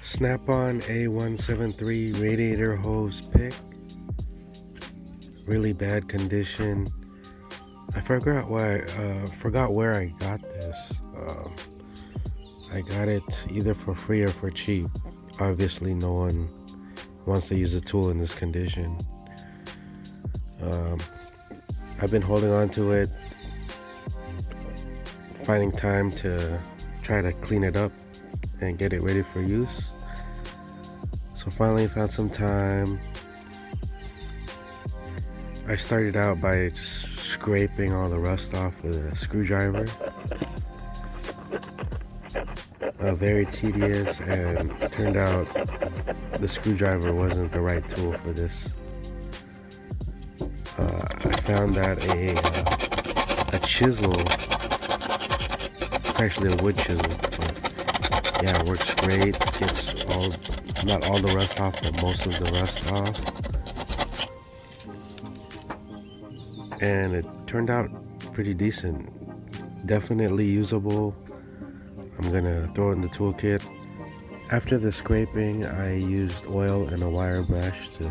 Snap-on A173 radiator hose pick. Really bad condition. I forgot where I got this. I got it either for free or for cheap. Obviously, no one wants to use a tool in this condition. I've been holding on to it, finding time to try to clean it up and get it ready for use. So finally found some time. I started out by just scraping all the rust off with a screwdriver. Very tedious, and it turned out the screwdriver wasn't the right tool for this. I found that a chisel, it's actually a wood chisel, but yeah, it works great. Gets not all the rust off, but most of the rust off. And it turned out pretty decent. Definitely usable. I'm gonna throw it in the toolkit. After the scraping, I used oil and a wire brush to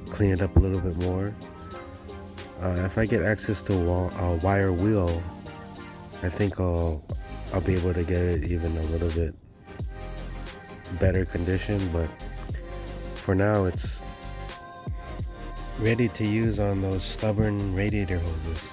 clean it up a little bit more. If I get access to a wire wheel, I think I'll be able to get it even a little bit better condition, but for now it's ready to use on those stubborn radiator hoses.